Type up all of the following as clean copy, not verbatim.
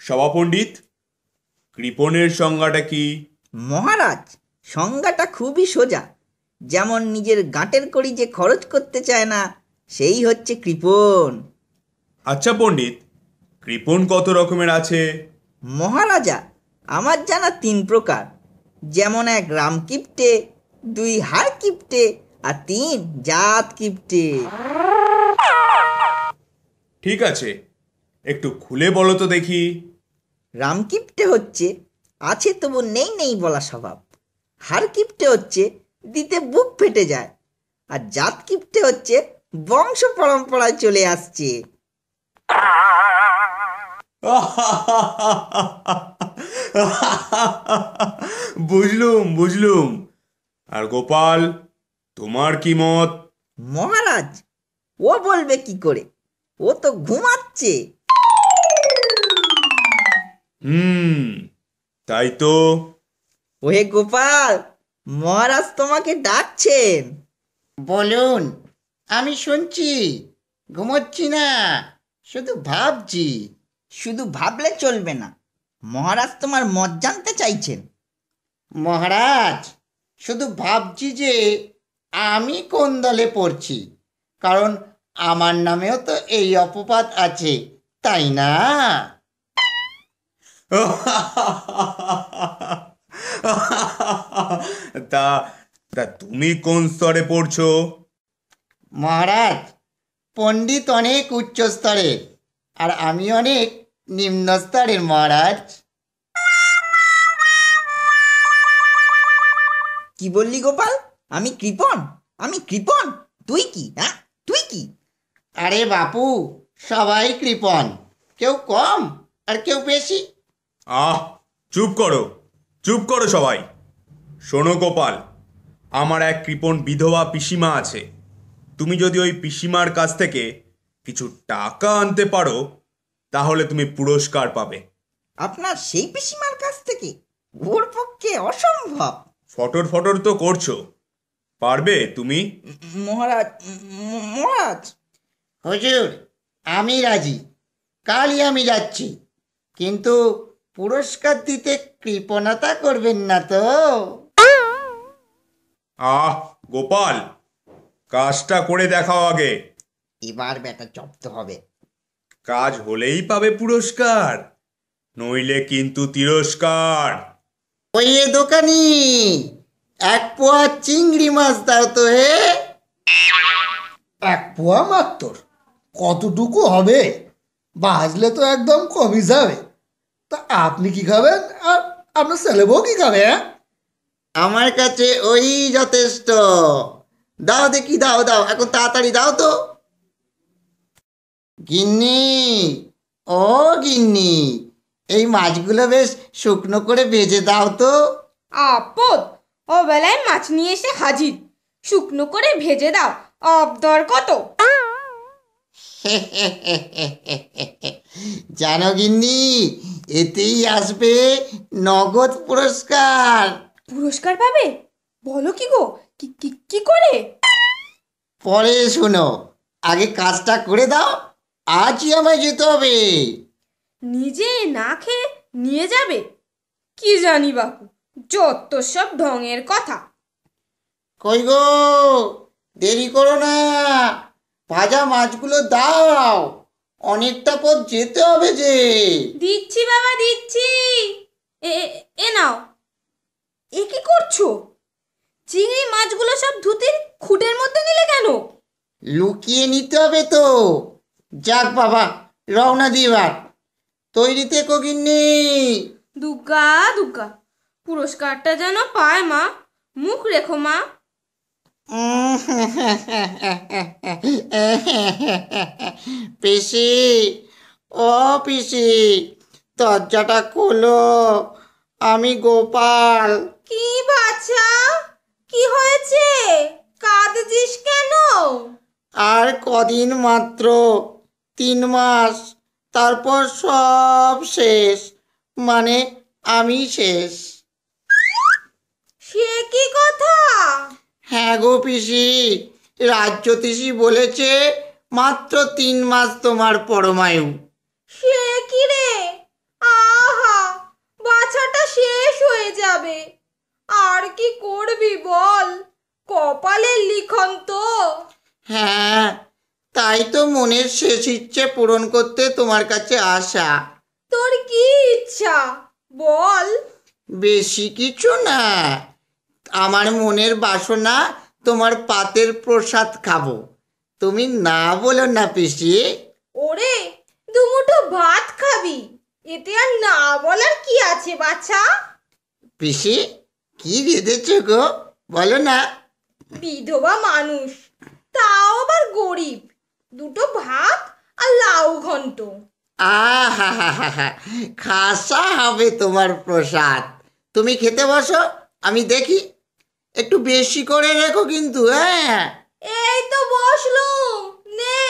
সভাপণ্ডিত, কৃপণের সংজ্ঞাটা কি? মহারাজ, সংজ্ঞাটা খুবই সোজা। যেমন নিজের গাঁটের কড়ি যে খরচ করতে চায় না, সেই হচ্ছে কৃপণ। আচ্ছা পণ্ডিত, কৃপণ কত রকমের আছে? মহারাজা, আমার জানা 3 প্রকার। যেমন 1 রাম কিপ্টে, 2 হাড় কিপ্টে, আর 3 জাত কিপ্টে। ঠিক আছে, একটু খুলে বলো তো দেখি। রাম কিপ্টে হচ্ছে আছে তবু নেই নেই বলা স্বভাব। হাড় কিপ্টে হচ্ছে দিতে বুক ফেটে যায়। আর জাত কিপ্টে হচ্ছে বংশ পরম্পরায় চলে আসছে। বুঝলুম। আর গোপাল, তোমার কি মত? মহারাজ, ও বলবে কি করে? ও তো ঘুমাচ্ছে। তাই তো। ওহে গোপাল, মহারাজ তোমাকে ডাকছেন। বলুন, আমি শুনছি। ঘুমোচ্ছি না, শুধু ভাবছি। শুধু ভাবলে চলবে না, মহারাজ তোমার মত জানতে চাইছেন। মহারাজ, শুধু ভাবছি যে আমি কোন দলে পড়ছি, কারণ আমার নামেও তো এই অপবাদ আছে, তাই না? তা তা তুমি কোন স্তরে পড়ছো? মহারাজ, পণ্ডিত অনেক উচ্চ স্তরের, আর আমি অনেক নিম্ন স্তরের মহারাজ। কি বললি গোপাল? আমি কৃপণ? আমি কৃপণ? তুই কি? হ্যাঁ, তুই কি? আরে বাপু, সবাই কৃপণ, কেউ কম আর কেউ বেশি। চুপ করো সবাই। শোনো গোপাল, আমার এক কৃপণ বিধবা পিসিমা আছে। তুমি যদি ওই পিসিমার কাছ থেকে কিছু টাকা আনতে পারো, তাহলে তুমি পুরস্কার পাবে। আপনার সেই পিসিমার কাছ থেকে? ওর পক্ষে অসম্ভব। ফটর তো করছো, পারবে তুমি? মহারাজ, মহারাজ। হুজুর, আমি রাজি, কালই আমি যাচ্ছি। কিন্তু পুরস্কার দিতে কৃপণতা করবেন না তো? গোপাল, কাজটা করে দেখাও আগে। এবার বেটা জব্দ হবে। কাজ হলেই পাবে পুরস্কার, নইলে কিন্তু তিরস্কার। ওই দোকানি, 1 পোয়া চিংড়ি মাছ দাও তো হে। 1 পোয়া মাত্র? কতটুকু হবে? বাজলে তো একদম কমই যাবে। তা আপনি কি খাবেন, আর আপনার ছেলে বউ কি খাবে? আমার কাছে ওই যথেষ্ট। দাও দেখি, দাও দাও, এখন তাড়াতাড়ি দাও তো। গিন্নি, ও গিন্নি, এই মাছগুলো বেশ শুকনো করে ভেজে দাও তো। আপদ, ও বেলায় মাছ নিয়ে এসে হাজির। শুকনো করে ভেজে দাও, অবদর কত? জানো গিন্নি, এতেই আসবে নগদ পুরস্কার। পুরস্কার পাবে? বলো কি গো, কি করে? পরে শোনো, আগে কাজটা করে দাও, আজই আমায় যেতে হবে। নিজে না খেয়ে নিয়ে যাবে? কি জানি বাপু, যত সব ঢঙের কথা। কই গো, দেরি করো না, ভাজা মাছগুলো দাও, অনেকটা পথ যেতে হবে যে। দিচ্ছি বাবা, দিচ্ছি। এ নাও। এ কি করছো? চিংড়ি মাছগুলো সব ধুতির খুঁটের মধ্যে নিলে কেন? লুকিয়ে নিতে হবে তো। যাক বাবা, রওনা দিবার। তৈরি থেকো গিন্নি। দুগ্গা দুগ্গা, পুরস্কারটা যেন পায় মা। মুখ রেখো মা। পিসি, ও পিসি, দরজাটা খোলো, আমি গোপাল। কি বাছা, কি হয়েছে? কাঁদছিস কেন? আর কদিন মাত্র, 3 মাস, তারপর সব শেষ, মানে আমি শেষ। সে কি কথা? হ্যাঁ গো পিসি, রাজ্যতীষী বলেছে মাত্র 3 মাস তোমার পরমায়ু। সে কি রে, যাবে। আর কি করবি বল, কপালের লিখন তো। হ্যাঁ, তাই তো মনের শেষ ইচ্ছে পূরণ করতে তোমার কাছে আসা। তোর কি ইচ্ছা বল। বেশি কিছু না, আমার মনের বাসনা তোমার পাতের প্রসাদ খাবো। তুমি না বলো না পিসি। ওরে, দুমুঠো ভাত খাবি, এতে আর না বলার কি আছে বাছা। পিসি, কি রেঁধেছ গো, বলো না। বিধবা মানুষ, তাও আবার গরিব, দুটো ভাত আর লাউ ঘন্ট। আহা হা হা হা, খাসা হবে তোমার প্রসাদ। তুমি খেতে বসো, আমি দেখি। একটু বেশি করে রেখো কিন্তু। হ্যাঁ, এই তো বসলুম, নে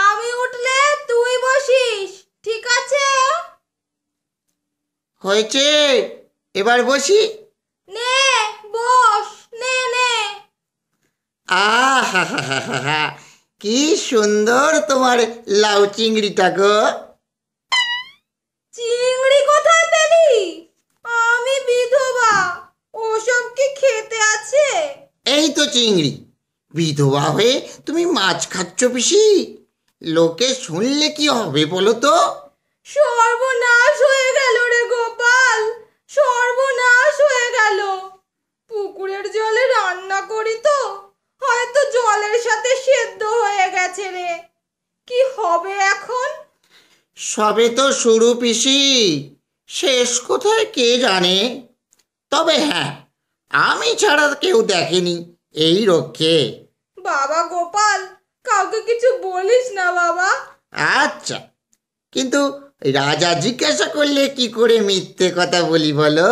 আমি উঠলে তুই বসিস, ঠিক আছে? হয়েছে, এবার বসি। নে বস, নে নে। আহা হা হা হা হা, কি সুন্দর তোমার লাউ চিংড়িটা গো। চিংড়ি কোথায় পেলি? আমি বিধবা, ওসব কি খেতে আছে? এই তো চিংড়ি। বিধবা হয়ে তুমি মাছ খাচ্ছ পিসি? লোকে শুনলে কি হবে বলো তো? সর্বনাশ হয়ে গেল রে গোপাল, সর্বনাশ হয়ে গেল। পুকুরের জলে রান্না করি তো হয়তো জলের সাথে সেদ্ধ হয়ে গেছে রে। কি হবে এখন? সবে তো শুরু পিসি, শেষ কোথায় কে জানে। তবে হ্যাঁ, আমি ছাড়া কেউ দেখেনি এই রক্ষে। বাবা গোপাল, কাউকে কিছু বলিস না বাবা। আচ্ছা, কিন্তু রাজা জিজ্ঞাসা করলে কি করে মিথ্যে কথা বলি বলো?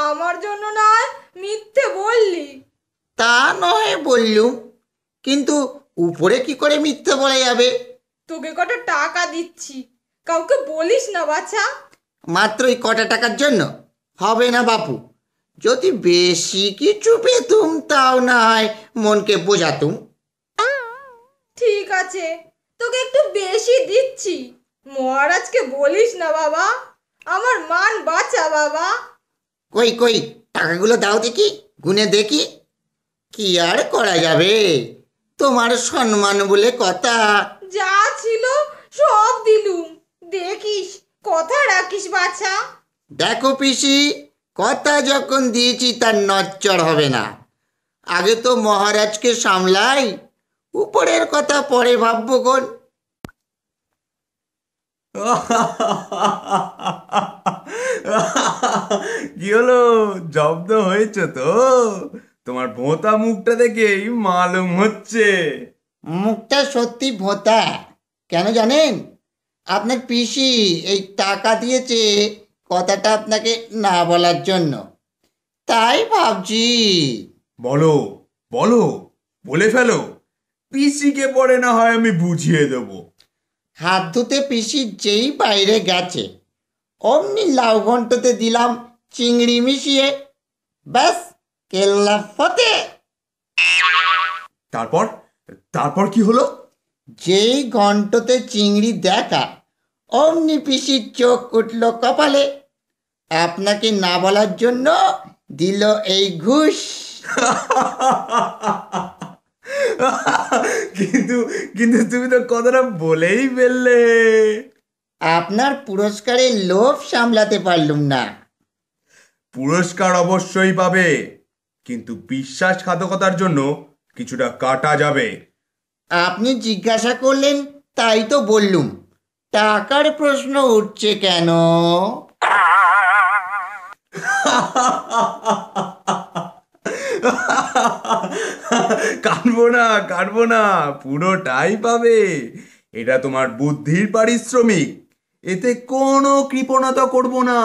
আমার জন্য নয় মিথ্যে বললি? তা নয় বললুম, কিন্তু উপরে কি করে মিথ্যে বলা যাবে? তোকে কত টাকা দিচ্ছি, কাউকে বলিস না বাছা। মাত্র এই কটা টাকার জন্য হবে না বাপু। যদি বেশি কিছু পেতুম তাও না হয় মনকে বোঝাতুম। ঠিক আছে, তোকে একটু বেশি দিচ্ছি, মহারাজকে বলিস না বাবা, আমার মান বাঁচা বাবা। কই কই, টাকাগুলো দাও দেখি, গুনে দেখি। কি আর করা যাবে, তোমার সম্মান বলে কথা। যা ছিল সব দিলুম, দেখিস কথা রাখিস বাছা। দেখো পিসি, কথা যখন দিয়েছি তার নচ্চড় হবে না। আগে তো মহারাজকে সামলাই, উপরের কথা পরে ভাববো কোন। কি হলো, জব্দ হয়েছে তো? তোমার ভোঁতা মুখটা দেখেই মালুম হচ্ছে। মুখটা সত্যি ভোঁতা। কেন জানেন? আপনার পিসি এই টাকা দিয়েছে কথাটা আপনাকে না বলার জন্য, তাই ভাবছি। বলো বলো, বলে ফেলো, পিসিকে পরে না হয় আমি বুঝিয়ে দেবো। হাত ধুতে পিসি যেই বাইরে গেছে, অমনি লাউ ঘন্টতে দিলাম চিংড়ি মিশিয়ে। ব্যাস, কেল্লা ফতে। তারপর তারপর কি হলো? যেই ঘন্টতে চিংড়ি দেখা, অমনি পিসির চোখ উঠল কপালে। আপনাকে না বলার জন্য দিল এই ঘুষ। কিন্তু কিন্তু তুমি তো কথাটা বলেই ফেললে। আপনার পুরস্কারের লোভ সামলাতে পারলুম না। পুরস্কার অবশ্যই পাবে, কিন্তু বিশ্বাসঘাতকতার জন্য কিছুটা কাটা যাবে। আপনি জিজ্ঞাসা করলেন তাই তো বললুম। টাকার প্রশ্ন উঠছে কেন? কাটবো না কাটবো না, পুরোটাই পাবে। এটা তোমার বুদ্ধির পারিশ্রমিক, এতে কোনো কৃপণতা করব না।